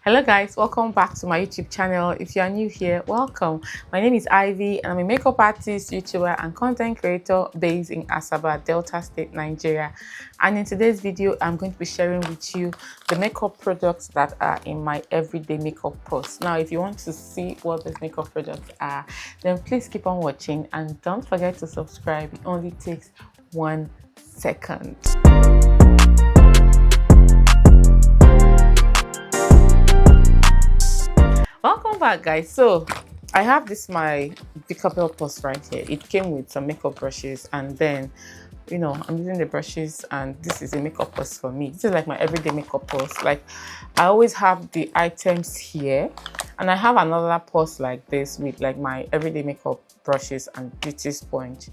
Hello guys, welcome back to my YouTube channel. If you are new here, welcome. My name is Ivy and I'm a makeup artist, YouTuber and content creator based in Asaba, Delta State, Nigeria. And in today's video, I'm going to be sharing with you the makeup products that are in my everyday makeup purse. Now, if you want to see what these makeup products are, then please keep on watching and don't forget to subscribe. It only takes 1 second. Welcome back guys. So I have this my Decapel purse right here. It came with some makeup brushes and then I'm using the brushes and this is a makeup purse for me. This is like my everyday makeup purse. Like I always have the items here and I have another purse like this with like my everyday makeup brushes and beauty sponge.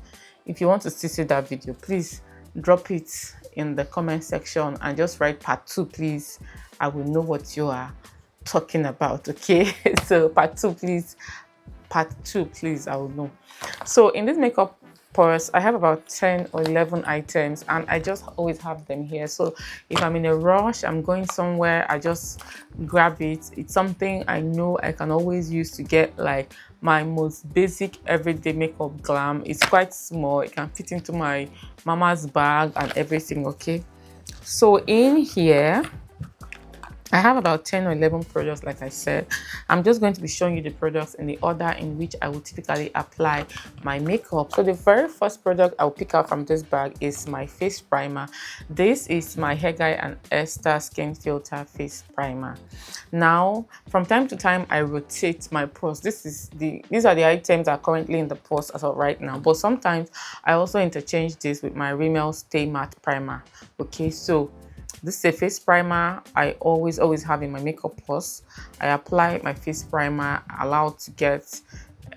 If you want to see that video, please drop it in the comment section and just write part 2 please. I will know what you are talking about. Okay, so part 2 please, I will know. So in this makeup purse I have about 10 or 11 items and I just always have them here. So if I'm in a rush, I'm going somewhere, I just grab it. It's something I know I can always use to get like my most basic everyday makeup glam. It's quite small, it can fit into my mama's bag and everything. Okay, so in here I have about 10 or 11 products. Like I said, I'm just going to be showing you the products in the order in which I would typically apply my makeup. So the very first product I'll pick out from this bag is my face primer. This is my Hair Guy and Esther Skin Filter face primer. Now, from time to time, I rotate my purse. These are the items that are currently in the purse as of right now. But sometimes I also interchange this with my Rimmel Stay Matte primer. Okay, so this is a face primer I always have in my makeup purse. I apply my face primer, allow it to get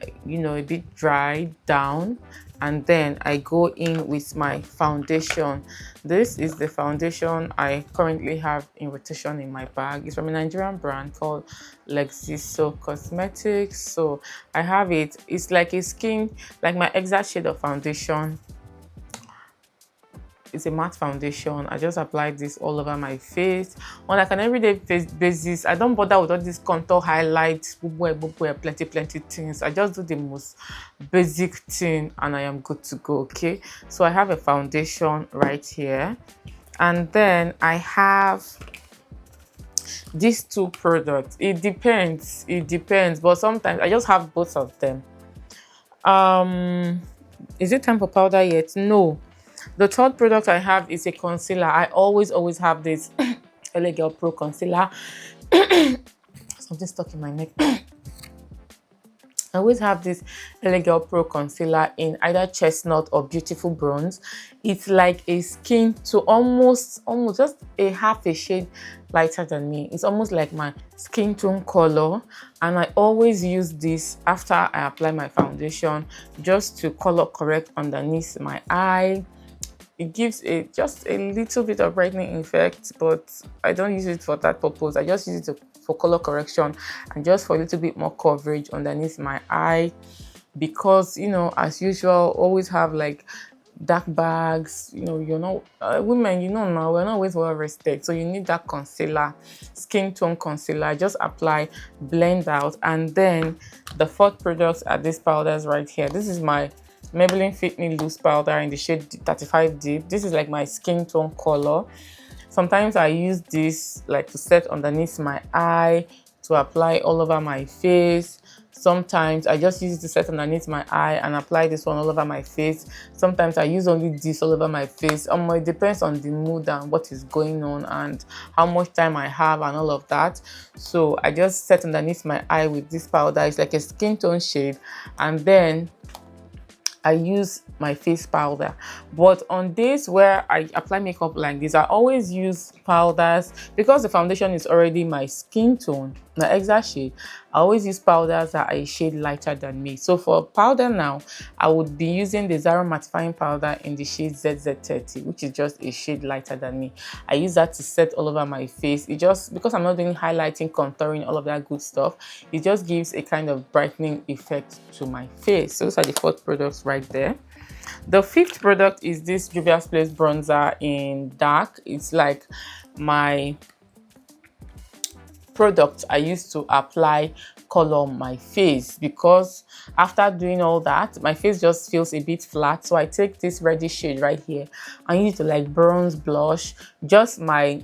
a bit dry down, and then I go in with my foundation. This is the foundation I currently have in rotation in my bag. It's from a Nigerian brand called Lexiso Cosmetics. So I have it. It's like a skin, like my exact shade of foundation. It's a matte foundation. I just applied this all over my face on like an everyday face basis. I don't bother with all these contour highlights, plenty things. I just do the most basic thing and I am good to go. Okay, so I have a foundation right here and then I have these 2 products. It depends, but sometimes I just have both of them. Is it time for powder yet? No. The third product I have is a concealer. I always have this LA Girl Pro concealer. Something stuck in my neck. I always have this LA Girl Pro concealer in either chestnut or beautiful bronze. It's like a skin to almost just a half a shade lighter than me. It's almost like my skin tone color, and I always use this after I apply my foundation just to color correct underneath my eye. It gives just a little bit of brightening effect, but I don't use it for that purpose. I just use it for color correction and just for a little bit more coverage underneath my eye, because as usual, always have like dark bags. You're not women, now we're not always well rested, so you need that concealer, skin tone concealer. Just apply, blend out, and then the fourth product are these powders right here. This is my Maybelline Fit Me Loose Powder in the shade 35 Deep. This is like my skin tone color. Sometimes I use this like to set underneath my eye, to apply all over my face. Sometimes I just use it to set underneath my eye and apply this one all over my face. Sometimes I use only this all over my face. It depends on the mood and what is going on and how much time I have and all of that. So I just set underneath my eye with this powder. It's like a skin tone shade, and then I use my face powder. But on days where I apply makeup like this, I always use powders because the foundation is already my skin tone, my exact shade. I always use powders that are a shade lighter than me. So for powder now, I would be using the Zara mattifying powder in the shade ZZ30, which is just a shade lighter than me. I use that to set all over my face. It just, because I'm not doing highlighting, contouring, all of that good stuff, it just gives a kind of brightening effect to my face. So those are the 4 products right there. The 5th product is this Juvia's Place bronzer in dark. It's like my product I used to apply color on my face, because after doing all that my face just feels a bit flat. So I take this reddish shade right here. I use it to like bronze blush just my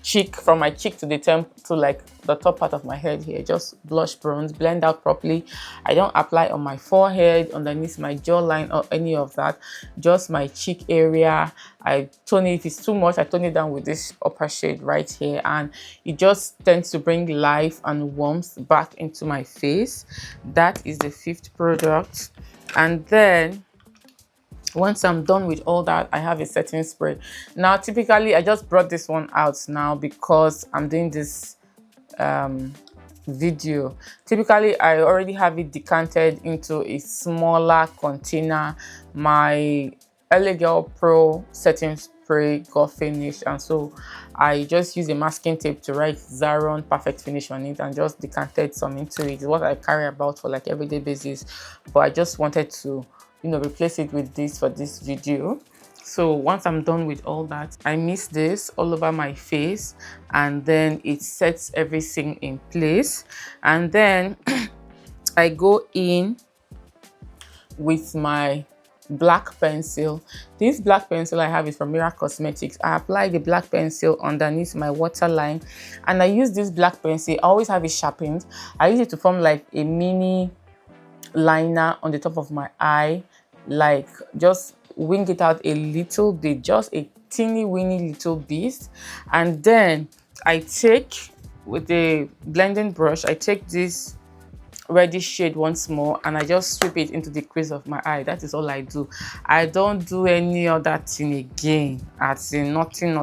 cheek, from my cheek to the temp to like the top part of my head here. Just blush bronze, blend out properly. I don't apply on my forehead, underneath my jawline or any of that. Just my cheek area. I tone it. If it's too much, I tone it down with this upper shade right here, and it just tends to bring life and warmth back into my face. That is the 5th product. And then once I'm done with all that, I have a setting spray. Now, typically, I just brought this one out now because I'm doing this video. Typically, I already have it decanted into a smaller container. My LA Girl Pro setting spray got finished, and so I just use a masking tape to write Zaron Perfect Finish on it and just decanted some into it. It's what I carry about for like everyday basis, but I just wanted to, you know, replace it with this for this video. So once I'm done with all that, I mix this all over my face, and then it sets everything in place. And then I go in with my black pencil. This black pencil I have is from Mira Cosmetics. I apply the black pencil underneath my waterline, and I use this black pencil. I always have it sharpened. I use it to form like a mini liner on the top of my eye, like just wing it out a little bit, just a teeny weeny little bit. And then I take, with a blending brush, I take this reddish shade once more and I just sweep it into the crease of my eye. That is all I do. I don't do any other thing again. As in nothing.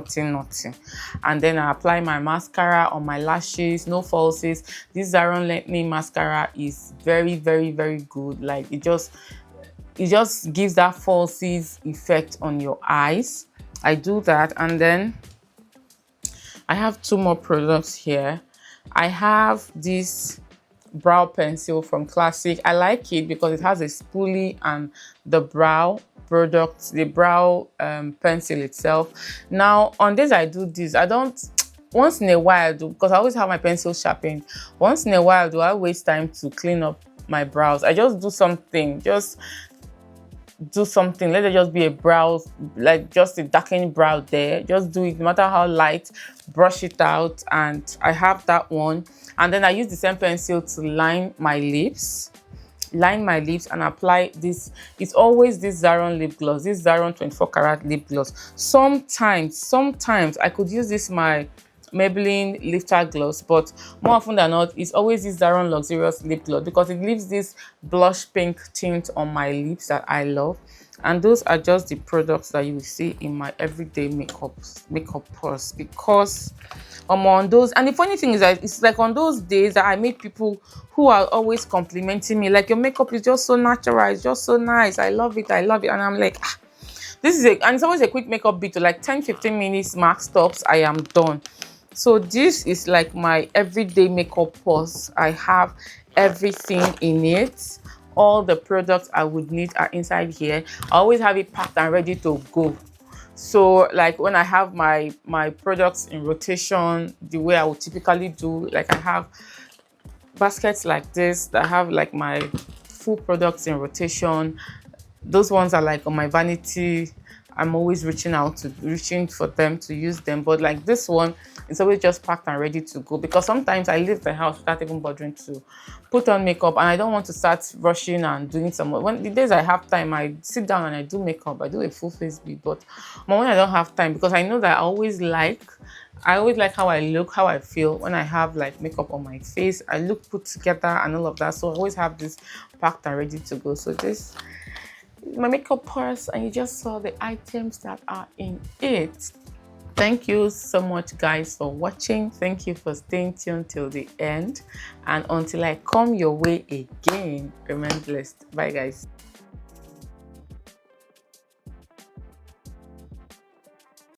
And then I apply my mascara on my lashes, no falsies. This Zaron Lengthening Mascara is very good. Like it just gives that falsies effect on your eyes. I do that. And then I have 2 more products here. I have this brow pencil from Classic. I like it because it has a spoolie and the brow product, the brow pencil itself. Now on this, I do this. I don't, once in a while because I always have my pencil sharpened. Once in a while do I waste time to clean up my brows. I just do something, let it just be a brow, like just a darkening brow there. Just do it, no matter how light, brush it out. And I have that one. And then I use the same pencil to line my lips and apply this. It's always this Zaron lip gloss, this Zaron 24 karat lip gloss. Sometimes I could use this my Maybelline Lifter Gloss, but more often than not, it's always this Zaron Luxurious Lip Gloss because it leaves this blush pink tint on my lips that I love. And those are just the products that you will see in my everyday makeup purse, because I'm on those. And the funny thing is that it's like on those days that I meet people who are always complimenting me, like, your makeup is just so natural, it's just so nice, I love it. And I'm like, this is and it's always a quick makeup bit to like 10-15 minutes max tops, I am done. So this is like my everyday makeup purse. I have everything in it. All the products I would need are inside here. I always have it packed and ready to go. So like when I have my products in rotation, the way I would typically do, like I have baskets like this that have like my full products in rotation. Those ones are like on my vanity. I'm always reaching for them to use them. But like this one, it's always just packed and ready to go, because sometimes I leave the house without even bothering to put on makeup, and I don't want to start rushing and doing some. When the days I have time, I sit down and I do makeup. I do a full face beat. But when I don't have time, because I know that I always like how I look, how I feel when I have like makeup on my face. I look put together and all of that. So I always have this packed and ready to go. So this is my makeup purse, and you just saw the items that are in it. Thank you so much, guys, for watching. Thank you for staying tuned till the end. And until I come your way again, remain blessed. Bye, guys.